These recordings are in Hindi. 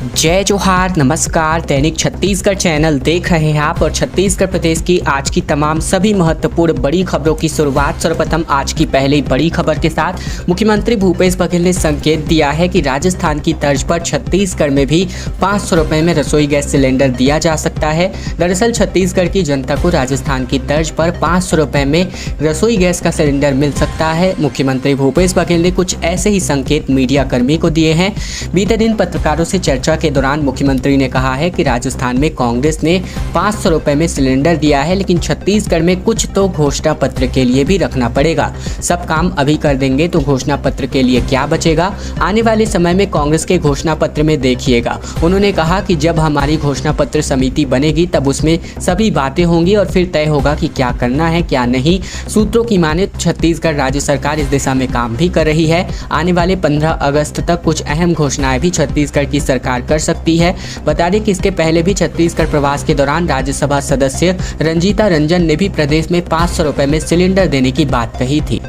जय जोहार, नमस्कार। दैनिक छत्तीसगढ़ चैनल देख रहे हैं आप और छत्तीसगढ़ प्रदेश की आज की तमाम सभी महत्वपूर्ण बड़ी खबरों की शुरुआत सर्वप्रथम आज की पहली बड़ी खबर के साथ। मुख्यमंत्री भूपेश बघेल ने संकेत दिया है कि राजस्थान की तर्ज पर छत्तीसगढ़ में भी 500 रुपये में रसोई गैस सिलेंडर दिया जा सकता है। दरअसल छत्तीसगढ़ की जनता को राजस्थान की तर्ज पर 500 रुपये में रसोई गैस का सिलेंडर मिल सकता है। मुख्यमंत्री भूपेश बघेल ने कुछ ऐसे ही संकेत मीडिया कर्मी को दिए हैं। बीते दिन पत्रकारों से चर्चा के दौरान मुख्यमंत्री ने कहा है कि राजस्थान में कांग्रेस ने 500 रुपये में सिलेंडर दिया है, लेकिन छत्तीसगढ़ में कुछ तो घोषणा पत्र के लिए भी रखना पड़ेगा। सब काम अभी कर देंगे तो घोषणा पत्र के लिए क्या बचेगा? आने वाले समय में कांग्रेस के घोषणा पत्र में देखिएगा। उन्होंने कहा कि जब हमारी घोषणा पत्र समिति बनेगी तब उसमें सभी बातें होंगी और फिर तय होगा कि क्या करना है क्या नहीं। सूत्रों की माने छत्तीसगढ़ राज्य सरकार इस दिशा में काम भी कर रही है। आने वाले 15 अगस्त तक कुछ अहम घोषणाएं भी छत्तीसगढ़ की सरकार कर सकती है। बता दें कि इसके पहले भी छत्तीसगढ़ प्रवास के दौरान राज्यसभा सदस्य रंजीता रंजन ने भी प्रदेश में 500 रुपये में सिलेंडर देने की बात कही थी।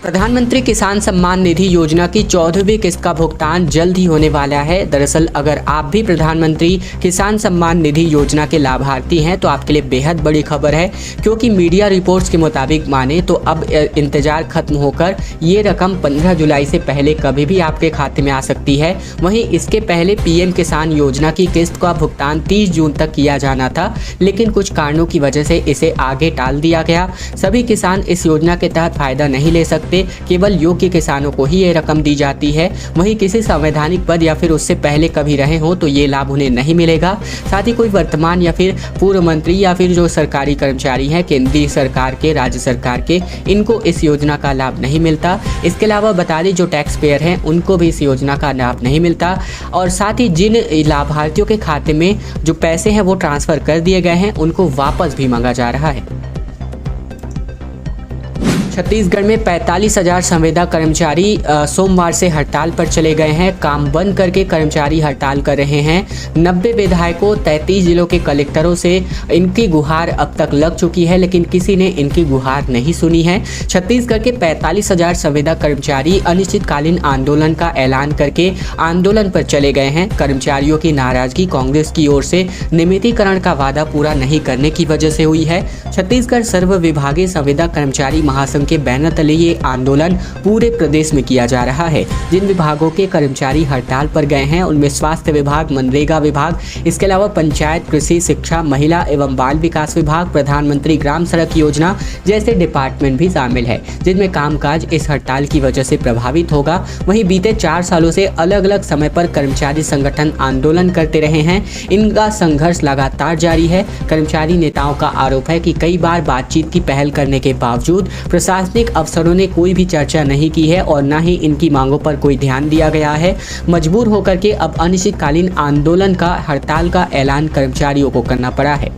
प्रधानमंत्री किसान सम्मान निधि योजना की 14वीं किस्त का भुगतान जल्द ही होने वाला है। दरअसल अगर आप भी प्रधानमंत्री किसान सम्मान निधि योजना के लाभार्थी हैं तो आपके लिए बेहद बड़ी खबर है, क्योंकि मीडिया रिपोर्ट्स के मुताबिक माने तो अब इंतजार खत्म होकर ये रकम 15 जुलाई से पहले कभी भी आपके खाते में आ सकती है। वहीं इसके पहले पीएम किसान योजना की किस्त का भुगतान 30 जून तक किया जाना था, लेकिन कुछ कारणों की वजह से इसे आगे टाल दिया गया। सभी किसान इस योजना के तहत फायदा नहीं ले सकते, केवल योग्य किसानों को ही ये रकम दी जाती है। वहीं किसी संवैधानिक पद या फिर उससे पहले कभी रहे हो तो ये लाभ उन्हें नहीं मिलेगा। साथ ही कोई वर्तमान या फिर पूर्व मंत्री या फिर जो सरकारी कर्मचारी हैं केंद्रीय सरकार के, राज्य सरकार के, इनको इस योजना का लाभ नहीं मिलता। इसके अलावा बता दें जो टैक्स पेयर हैं उनको भी इस योजना का लाभ नहीं मिलता। और साथ ही जिन लाभार्थियों के खाते में जो पैसे हैं वो ट्रांसफर कर दिए गए हैं उनको वापस भी मांगा जा रहा है। छत्तीसगढ़ में 45,000 संविदा कर्मचारी सोमवार से हड़ताल पर चले गए हैं। काम बंद करके कर्मचारी हड़ताल कर रहे हैं। 90 विधायकों, 33 जिलों के कलेक्टरों से इनकी गुहार अब तक लग चुकी है, लेकिन किसी ने इनकी गुहार नहीं सुनी है। छत्तीसगढ़ के 45,000 संविदा कर्मचारी अनिश्चितकालीन आंदोलन का ऐलान करके आंदोलन पर चले गए हैं। कर्मचारियों की नाराजगी कांग्रेस की ओर से नियमितीकरण का वादा पूरा नहीं करने की वजह से हुई है। छत्तीसगढ़ सर्व विभागीय संविदा कर्मचारी महासंघ के बैनर तले ये आंदोलन पूरे प्रदेश में किया जा रहा है। जिन विभागों के कर्मचारी हड़ताल पर गए हैं उनमें स्वास्थ्य विभाग, मनरेगा विभाग, इसके अलावा पंचायत, कृषि, शिक्षा, महिला एवं बाल विकास विभाग, प्रधानमंत्री ग्राम सड़क योजना जैसे डिपार्टमेंट भी शामिल है, जिनमें कामकाज इस हड़ताल की वजह से प्रभावित होगा। वहीं बीते 4 सालों से अलग अलग समय पर कर्मचारी संगठन आंदोलन करते रहे हैं। इनका संघर्ष लगातार जारी है। कर्मचारी नेताओं का आरोप है कि कई बार बातचीत की पहल करने के बावजूद प्रशासनिक अफसरों ने कोई भी चर्चा नहीं की है और न ही इनकी मांगों पर कोई ध्यान दिया गया है। मजबूर होकर के अब अनिश्चितकालीन आंदोलन का, हड़ताल का ऐलान कर्मचारियों को करना पड़ा है।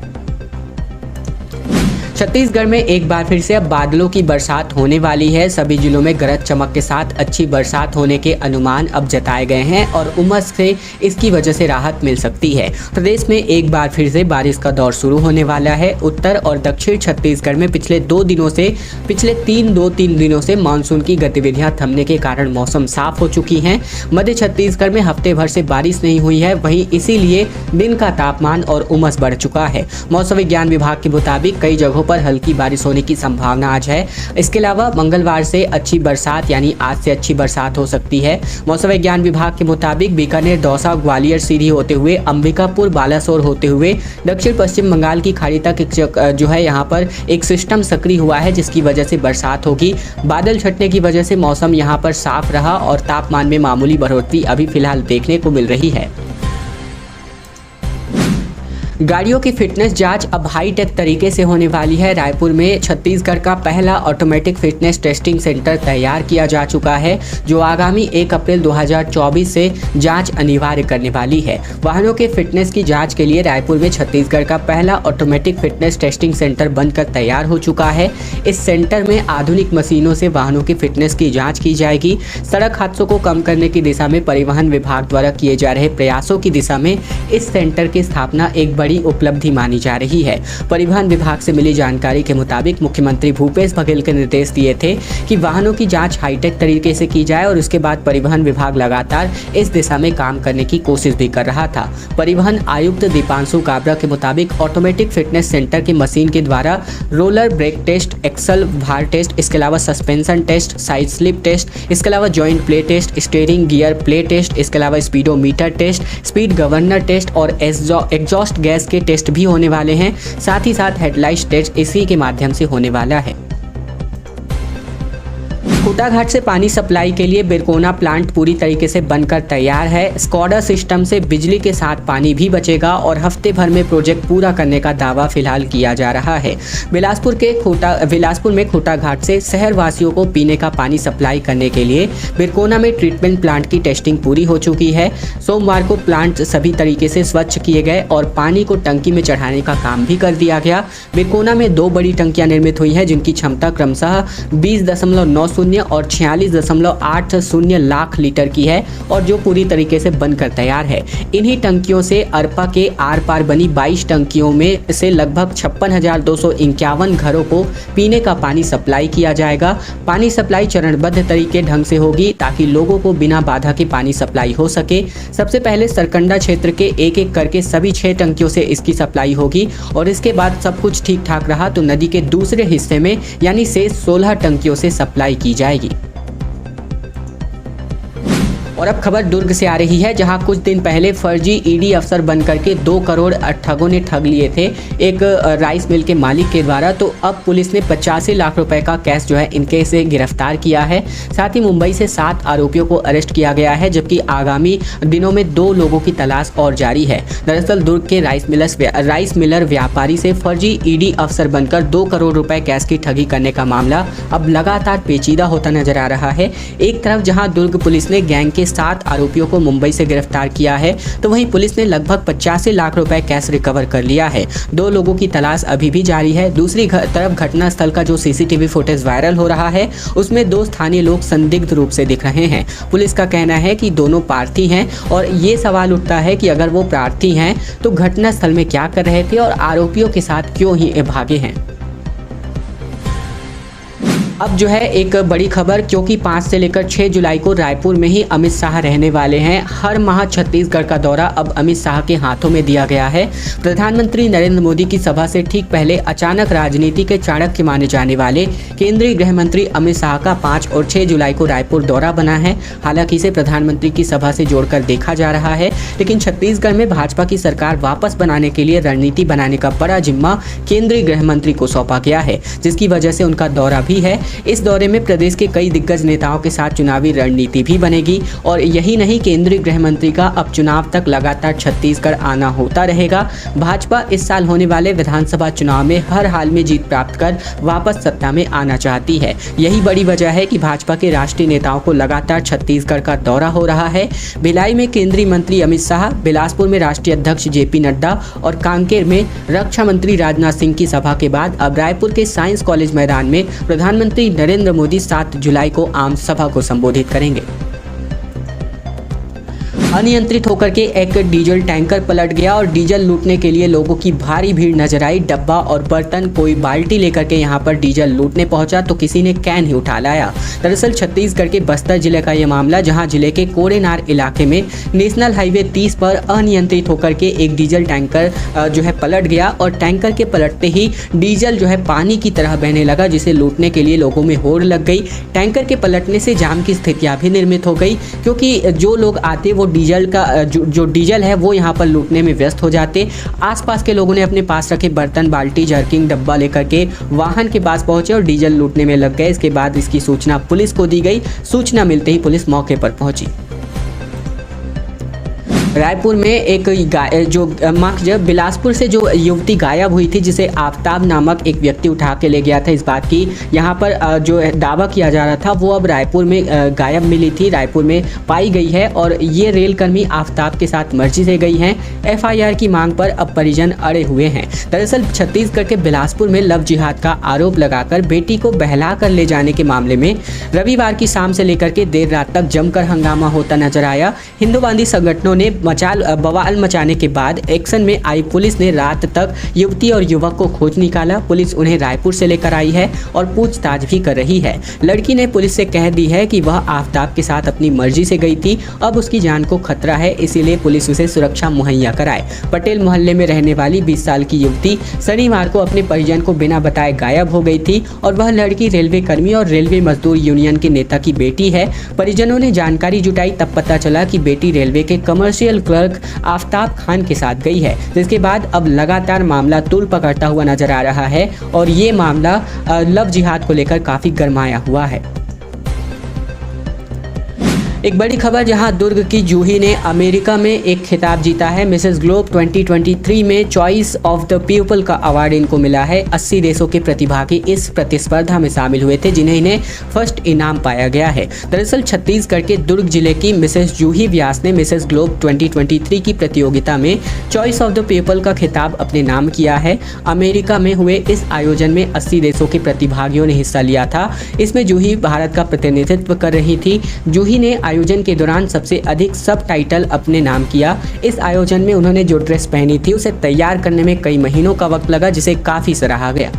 छत्तीसगढ़ में एक बार फिर से अब बादलों की बरसात होने वाली है। सभी जिलों में गरज चमक के साथ अच्छी बरसात होने के अनुमान अब जताए गए हैं और उमस से इसकी वजह से राहत मिल सकती है। प्रदेश में एक बार फिर से बारिश का दौर शुरू होने वाला है। उत्तर और दक्षिण छत्तीसगढ़ में पिछले 3 दिनों से मानसून की गतिविधियां थमने के कारण मौसम साफ हो चुकी हैं। मध्य छत्तीसगढ़ में हफ्ते भर से बारिश नहीं हुई है, वहीं इसीलिए दिन का तापमान और उमस बढ़ चुका है। मौसम विज्ञान विभाग के मुताबिक कई जगहों पर हल्की बारिश होने की संभावना आज है। इसके अलावा मंगलवार से अच्छी बरसात यानी आज से अच्छी बरसात हो सकती है। मौसम विज्ञान विभाग के मुताबिक बीकानेर, दौसा, ग्वालियर, सीधी होते हुए अंबिकापुर, बालासोर होते हुए दक्षिण पश्चिम बंगाल की खाड़ी तक जो है यहाँ पर एक सिस्टम सक्रिय हुआ है, जिसकी वजह से बरसात होगी। बादल छटने की वजह से मौसम यहाँ पर साफ रहा और तापमान में मामूली बढ़ोतरी अभी फिलहाल देखने को मिल रही है। गाड़ियों की फिटनेस जांच अब हाईटेक तरीके से होने वाली है। रायपुर में छत्तीसगढ़ का पहला ऑटोमेटिक फिटनेस टेस्टिंग सेंटर तैयार किया जा चुका है, जो आगामी 1 अप्रैल 2024 से जांच अनिवार्य करने वाली है। वाहनों के फिटनेस की जांच के लिए रायपुर में छत्तीसगढ़ का पहला ऑटोमेटिक फिटनेस टेस्टिंग सेंटर बनकर तैयार हो चुका है। इस सेंटर में आधुनिक मशीनों से वाहनों की फिटनेस की जाँच की जाएगी। सड़क हादसों को कम करने की दिशा में परिवहन विभाग द्वारा किए जा रहे प्रयासों की दिशा में इस सेंटर की स्थापना एक बड़ी उपलब्धि मानी जा रही है। परिवहन विभाग से मिली जानकारी के मुताबिक मुख्यमंत्री भूपेश बघेल के निर्देश दिए थे कि वाहनों की जांच हाईटेक तरीके से की जाए और उसके बाद परिवहन विभाग लगातार इस दिशा में काम करने की कोशिश भी कर रहा था। परिवहन आयुक्त दीपांशु काबरा के मुताबिक ऑटोमेटिक फिटनेस सेंटर की मशीन के द्वारा रोलर ब्रेक टेस्ट, एक्सल भार टेस्ट, इसके अलावा suspension test, side slip test, इसके अलावा joint play test, steering gear play test, इसके अलावा speedometer test, speed governor test और एग्जॉस्ट गैस के टेस्ट भी होने वाले हैं। साथ ही साथ हेडलाइट टेस्ट इसी के माध्यम से होने वाला है। खूंटाघाट से पानी सप्लाई के लिए बिरकोना प्लांट पूरी तरीके से बनकर तैयार है। स्कॉडा सिस्टम से बिजली के साथ पानी भी बचेगा और हफ्ते भर में प्रोजेक्ट पूरा करने का दावा फिलहाल किया जा रहा है। बिलासपुर में खूंटाघाट से शहर वासियों को पीने का पानी सप्लाई करने के लिए बिरकोना में ट्रीटमेंट प्लांट की टेस्टिंग पूरी हो चुकी है। सोमवार को प्लांट सभी तरीके से स्वच्छ किए गए और पानी को टंकी में चढ़ाने का काम भी कर दिया गया। बिरकोना में 2 बड़ी टंकियां निर्मित हुई हैं जिनकी क्षमता क्रमशः 20.90 और 46.80 लाख लीटर की है और जो पूरी तरीके से बनकर तैयार है। इन्हीं टंकियों से अरपा के आर पार बनी 22 टंकियों में से लगभग 56,251 घरों को पीने का पानी सप्लाई किया जाएगा। पानी सप्लाई चरणबद्ध तरीके ढंग से होगी ताकि लोगों को बिना बाधा के पानी सप्लाई हो सके। सबसे पहले सरकंडा क्षेत्र के एक एक करके सभी 6 टंकियों से इसकी सप्लाई होगी और इसके बाद सब कुछ ठीक ठाक रहा तो नदी के दूसरे हिस्से में यानी शेष 16 टंकियों से सप्लाई की जाएगी। और अब खबर दुर्ग से आ रही है जहां कुछ दिन पहले फर्जी ईडी अफसर बनकर के 2 करोड़ ठगों ने ठग लिए थे एक राइस मिल के मालिक के द्वारा। तो अब पुलिस ने 85 लाख रुपए का कैश जो है इनके से गिरफ्तार किया है। साथ ही मुंबई से 7 आरोपियों को अरेस्ट किया गया है जबकि आगामी दिनों में 2 लोगों की तलाश और जारी है। दरअसल दुर्ग के राइस मिलर व्यापारी से फर्जी ईडी अफसर बनकर 2 करोड़ रुपए कैश की ठगी करने का मामला अब लगातार पेचीदा होता नजर आ रहा है। एक तरफ जहां दुर्ग पुलिस ने गैंग के 7 आरोपियों को मुंबई से गिरफ्तार किया है तो वहीं पुलिस ने लगभग 85 लाख रुपए कैश रिकवर कर लिया है। 2 लोगों की तलाश अभी भी जारी है। दूसरी तरफ घटनास्थल का जो सीसीटीवी फुटेज वायरल हो रहा है उसमें 2 स्थानीय लोग संदिग्ध रूप से दिख रहे हैं। पुलिस का कहना है कि दोनों प्रार्थी हैं और ये सवाल उठता है कि अगर वो प्रार्थी हैं तो घटनास्थल में क्या कर रहे थे और आरोपियों के साथ क्यों ही भागे हैं। अब जो है एक बड़ी खबर, क्योंकि 5 से लेकर 6 जुलाई को रायपुर में ही अमित शाह रहने वाले हैं। हर माह छत्तीसगढ़ का दौरा अब अमित शाह के हाथों में दिया गया है। प्रधानमंत्री नरेंद्र मोदी की सभा से ठीक पहले अचानक राजनीति के चाणक्य माने जाने वाले केंद्रीय गृह मंत्री अमित शाह का 5 और 6 जुलाई को रायपुर दौरा बना है। हालांकि इसे प्रधानमंत्री की सभा से जोड़कर देखा जा रहा है, लेकिन छत्तीसगढ़ में भाजपा की सरकार वापस बनाने के लिए रणनीति बनाने का बड़ा जिम्मा केंद्रीय गृह मंत्री को सौंपा गया है, जिसकी वजह से उनका दौरा भी है। इस दौरे में प्रदेश के कई दिग्गज नेताओं के साथ चुनावी रणनीति भी बनेगी और यही नहीं, केंद्रीय गृह मंत्री का अब चुनाव तक लगातार छत्तीसगढ़ आना होता रहेगा। भाजपा इस साल होने वाले विधानसभा चुनाव में हर हाल में जीत प्राप्त कर वापस सत्ता में आना चाहती है। यही बड़ी वजह है कि भाजपा के राष्ट्रीय नेताओं को लगातार छत्तीसगढ़ का दौरा हो रहा है। भिलाई में केंद्रीय मंत्री अमित शाह, बिलासपुर में राष्ट्रीय अध्यक्ष जेपी नड्डा और कांकेर में रक्षा मंत्री राजनाथ सिंह की सभा के बाद अब रायपुर के साइंस कॉलेज मैदान में प्रधानमंत्री नरेंद्र मोदी 7 जुलाई को आम सभा को संबोधित करेंगे। अनियंत्रित होकर के एक डीजल टैंकर पलट गया और डीजल लूटने के लिए लोगों की भारी भीड़ नजर आई। डब्बा और बर्तन, कोई बाल्टी लेकर के यहाँ पर डीजल लूटने पहुंचा तो किसी ने कैन ही उठा लाया। दरअसल छत्तीसगढ़ के बस्तर जिले का यह मामला, जहां जिले के कोड़ेनार इलाके में नेशनल हाईवे 30 पर अनियंत्रित होकर के एक डीजल टैंकर जो है पलट गया और टैंकर के पलटते ही डीजल जो है पानी की तरह बहने लगा, जिसे लूटने के लिए लोगों में होड़ लग गई। टैंकर के पलटने से जाम की स्थितियां भी निर्मित हो गई, क्योंकि जो लोग आते वो डीजल का जो डीजल है वो यहाँ पर लूटने में व्यस्त हो जाते। आसपास के लोगों ने अपने पास रखे बर्तन, बाल्टी, जर्किंग, डब्बा लेकर के वाहन के पास पहुंचे और डीजल लूटने में लग गए। इसके बाद इसकी सूचना पुलिस को दी गई। सूचना मिलते ही पुलिस मौके पर पहुंची। रायपुर में एक बिलासपुर से जो युवती गायब हुई थी, जिसे आफ्ताब नामक एक व्यक्ति उठा के ले गया था, इस बात की यहाँ पर जो दावा किया जा रहा था वो अब रायपुर में गायब मिली थी, रायपुर में पाई गई है और ये रेलकर्मी आफ्ताब के साथ मर्जी से गई हैं। एफआईआर की मांग पर अब परिजन अड़े हुए हैं। दरअसल छत्तीसगढ़ के बिलासपुर में लव जिहाद का आरोप लगाकर बेटी को बहला कर ले जाने के मामले में रविवार की शाम से लेकर के देर रात तक जमकर हंगामा होता नजर आया। हिंदूवादी संगठनों ने बवाल मचाने के बाद एक्शन में आई पुलिस ने रात तक युवती और युवक को खोज निकाला। पुलिस उन्हें रायपुर से लेकर आई है और पूछताछ भी कर रही है। लड़की ने पुलिस से कह दी है कि वह आफ्ताब के साथ अपनी मर्जी से गई थी, अब उसकी जान को खतरा है, इसीलिए पुलिस उसे सुरक्षा मुहैया कराए। पटेल मोहल्ले में रहने वाली 20 साल की युवती शनिवार को अपने परिजन को बिना बताए गायब हो गई थी और वह लड़की रेलवे कर्मी और रेलवे मजदूर यूनियन के नेता की बेटी है। परिजनों ने जानकारी जुटाई, तब पता चला कि बेटी रेलवे के कमर्शियल क्लर्क आफ्ताब खान के साथ गई है, जिसके बाद अब लगातार मामला तूल पकड़ता हुआ नजर आ रहा है और ये मामला लव जिहाद को लेकर काफी गरमाया हुआ है। एक बड़ी खबर, जहां दुर्ग की जूही ने अमेरिका में एक खिताब जीता है। मिसेस ग्लोब 2023 में चॉइस ऑफ द पीपल का अवार्ड इनको मिला है। 80 देशों के प्रतिभागी इस प्रतिस्पर्धा में शामिल हुए थे, जिन्हें इन्हें फर्स्ट इनाम पाया गया है। दरअसल छत्तीसगढ़ के दुर्ग जिले की मिसेस जूही व्यास ने मिसेस ग्लोब 2023 की प्रतियोगिता में चॉइस ऑफ द पीपल का खिताब अपने नाम किया है। अमेरिका में हुए इस आयोजन में 80 देशों के प्रतिभागियों ने हिस्सा लिया था। इसमें जूही भारत का प्रतिनिधित्व कर रही थी। जूही ने आयोजन के दौरान सबसे अधिक सब टाइटल अपने नाम किया। इस आयोजन में उन्होंने जो ड्रेस पहनी थी उसे तैयार करने में कई महीनों का वक्त लगा, जिसे काफी सराहा गया।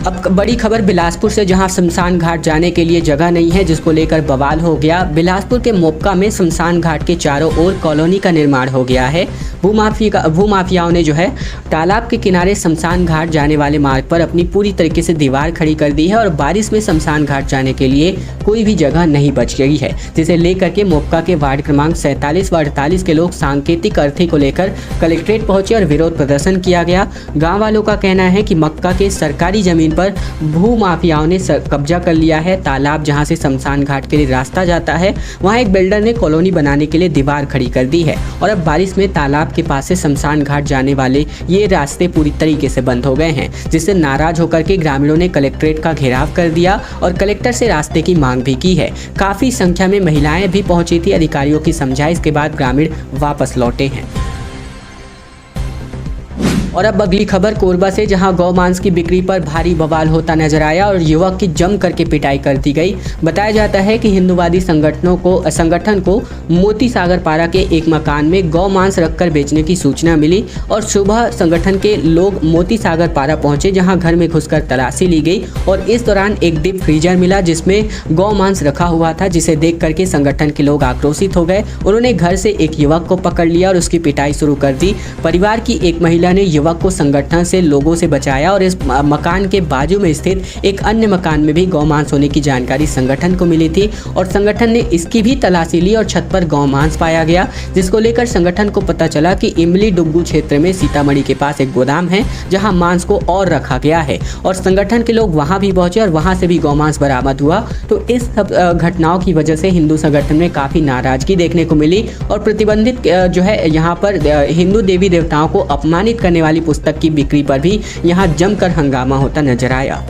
अब बड़ी खबर बिलासपुर से, जहां शमशान घाट जाने के लिए जगह नहीं है, जिसको लेकर बवाल हो गया। बिलासपुर के मोपका में शमशान घाट के चारों ओर कॉलोनी का निर्माण हो गया है। भूमाफियाओं ने जो है तालाब के किनारे शमशान घाट जाने वाले मार्ग पर अपनी पूरी तरीके से दीवार खड़ी कर दी है और बारिश में शमशान घाट जाने के लिए कोई भी जगह नहीं बच गई है, जिसे लेकर के मोपका के वार्ड क्रमांक 47 व 48 के लोग सांकेतिक अर्थी को लेकर कलेक्ट्रेट पहुंचे और विरोध प्रदर्शन किया गया। गाँव वालों का कहना है कि मक्का के सरकारी जमीन पर भूमाफियाओं ने कब्जा कर लिया है। तालाब जहां से शमशान घाट के लिए रास्ता जाता है, वहां एक बिल्डर ने कॉलोनी बनाने के लिए दीवार खड़ी कर दी है और अब बारिश में तालाब के पास से शमशान घाट जाने वाले ये रास्ते पूरी तरीके से बंद हो गए हैं, जिससे नाराज होकर के ग्रामीणों ने कलेक्ट्रेट का घेराव कर दिया और कलेक्टर से रास्ते की मांग भी की है। काफी संख्या में महिलाएं भी पहुंची थी। अधिकारियों की समझाइश के बाद ग्रामीण वापस लौटे हैं। और अब अगली खबर कोरबा से, जहां गौमांस की बिक्री पर भारी बवाल होता नजर आया और युवक की जम करके पिटाई कर दी गई। बताया जाता है कि हिंदूवादी संगठन को मोती सागर पारा के एक मकान में गौमांस रखकर बेचने की सूचना मिली और सुबह संगठन के लोग मोती सागर पारा पहुंचे, जहां घर में घुसकर तलाशी ली गई और इस दौरान एक डीप फ्रीजर मिला जिसमें गौमांस रखा हुआ था, जिसे देख करके संगठन के लोग आक्रोशित हो गए। उन्होंने घर से एक युवक को पकड़ लिया और उसकी पिटाई शुरू कर दी। परिवार की एक महिला ने युवक को संगठन से लोगों से बचाया और इस मकान के बाजू में स्थित एक अन्य मकान में भी गौमांस होने की जानकारी संगठन को मिली थी और संगठन ने इसकी भी तलाशी ली और छत पर गौमांस पाया गया, जिसको लेकर संगठन को पता चला कि इमली डुग्गू क्षेत्र में सीतामढ़ी के पास एक गोदाम है जहां मांस को और रखा गया है और संगठन के लोग वहां भी पहुंचे और वहां से भी गौमांस बरामद हुआ। तो इस सब घटनाओं की वजह से हिंदू संगठन में काफी नाराजगी देखने को मिली और प्रतिबंधित जो है यहाँ पर हिंदू देवी देवताओं को अपमानित करने वाली पुस्तक की बिक्री पर भी यहां जमकर हंगामा होता नजर आया।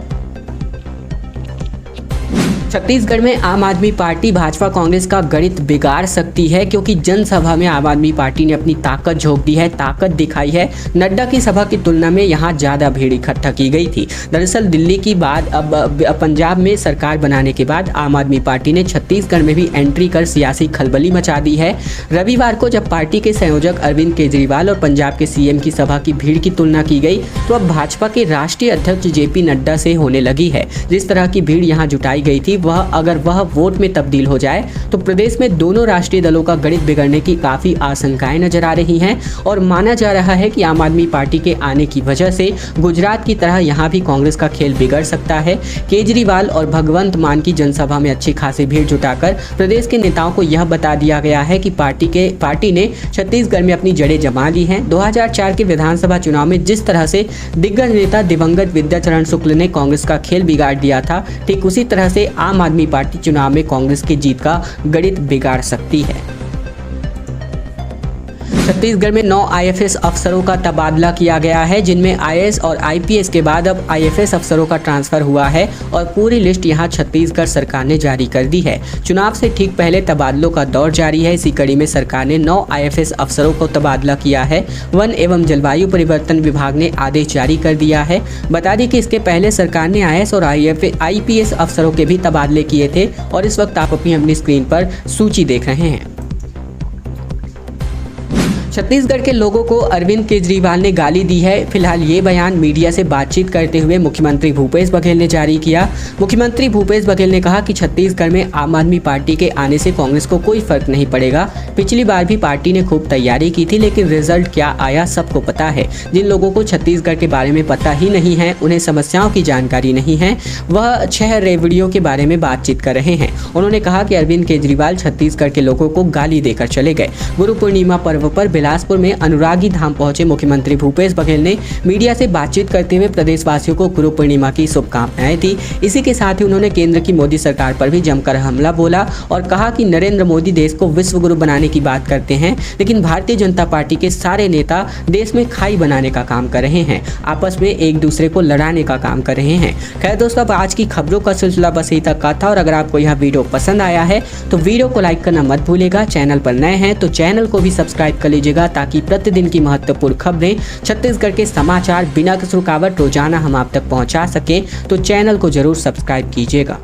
छत्तीसगढ़ में आम आदमी पार्टी भाजपा कांग्रेस का गणित बिगाड़ सकती है, क्योंकि जनसभा में आम आदमी पार्टी ने अपनी ताकत झोंक दी है, ताकत दिखाई है। नड्डा की सभा की तुलना में यहां ज्यादा भीड़ इकट्ठा की गई थी। दरअसल दिल्ली की बाद अब पंजाब में सरकार बनाने के बाद आम आदमी पार्टी ने छत्तीसगढ़ में भी एंट्री कर सियासी खलबली मचा दी है। रविवार को जब पार्टी के संयोजक अरविंद केजरीवाल और पंजाब के सीएम की सभा की भीड़ की तुलना की गई, तो अब भाजपा के राष्ट्रीय अध्यक्ष जेपी नड्डा से होने लगी है। जिस तरह की भीड़ यहाँ जुटाई गई थी, अगर वह वोट में तब्दील हो जाए तो प्रदेश में दोनों राष्ट्रीय दलों का गणित बिगड़ने की काफी आशंकाएं नजर आ रही हैं और माना जा रहा है कि आम आदमी पार्टी के आने की वजह से गुजरात की तरह यहां भी कांग्रेस का खेल बिगड़ सकता है। केजरीवाल और भगवंत मान की जनसभा में अच्छी खासी भीड़ जुटाकर प्रदेश के नेताओं को यह बता दिया गया है कि पार्टी ने छत्तीसगढ़ में अपनी जड़ें जमा ली हैं। 2004 के विधानसभा चुनाव में जिस तरह से दिग्गज नेता दिवंगत विद्याचरण शुक्ल ने कांग्रेस का खेल बिगाड़ दिया था, ठीक उसी तरह से आम आदमी पार्टी चुनाव में कांग्रेस की जीत का गणित बिगाड़ सकती है। छत्तीसगढ़ में 9 आईएफएस अफसरों का तबादला किया गया है, जिनमें आईएएस और आईपीएस के बाद अब आईएफएस अफसरों का ट्रांसफर हुआ है और पूरी लिस्ट यहां छत्तीसगढ़ सरकार ने जारी कर दी है। चुनाव से ठीक पहले तबादलों का दौर जारी है। इसी कड़ी में सरकार ने 9 आईएफएस अफसरों को तबादला किया है। वन एवं जलवायु परिवर्तन विभाग ने आदेश जारी कर दिया है। बता दें कि इसके पहले सरकार ने आईएएस और आईपीएस अफसरों के भी तबादले किए थे और इस वक्त आप अपनी स्क्रीन पर सूची देख रहे हैं। छत्तीसगढ़ के लोगों को अरविंद केजरीवाल ने गाली दी है। फिलहाल ये बयान मीडिया से बातचीत करते हुए मुख्यमंत्री भूपेश बघेल ने जारी किया। मुख्यमंत्री भूपेश बघेल ने कहा कि छत्तीसगढ़ में आम आदमी पार्टी के आने से कांग्रेस को कोई फर्क नहीं पड़ेगा। पिछली बार भी पार्टी ने खूब तैयारी की थी, लेकिन रिजल्ट क्या आया सबको पता है। जिन लोगों को छत्तीसगढ़ के बारे में पता ही नहीं है, उन्हें समस्याओं की जानकारी नहीं है, वह 6 रेवड़ियों के बारे में बातचीत कर रहे हैं। उन्होंने कहा कि अरविंद केजरीवाल छत्तीसगढ़ के लोगों को गाली देकर चले गए। गुरु पूर्णिमा पर्व पर बिलासपुर में अनुरागी धाम पहुंचे मुख्यमंत्री भूपेश बघेल ने मीडिया से बातचीत करते हुए प्रदेशवासियों को गुरु पूर्णिमा की शुभकामनाएं दी। इसी के साथ ही उन्होंने केंद्र की मोदी सरकार पर भी जमकर हमला बोला और कहा कि नरेंद्र मोदी देश को विश्व गुरु बनाने की बात करते हैं, लेकिन भारतीय जनता पार्टी के सारे नेता देश में खाई बनाने का काम कर रहे हैं, आपस में एक दूसरे को लड़ाने का काम कर रहे हैं। खैर दोस्तों, अब आज की खबरों का सिलसिला बस यही तक का था और अगर आपको यह वीडियो पसंद आया है तो वीडियो को लाइक करना मत भूलिएगा। चैनल पर नए हैं तो चैनल को भी सब्सक्राइब कर लीजिएगा, ताकि प्रतिदिन की महत्वपूर्ण खबरें, छत्तीसगढ़ के समाचार बिना किसी रुकावट रोजाना हम आप तक पहुंचा सके। तो चैनल को जरूर सब्सक्राइब कीजिएगा।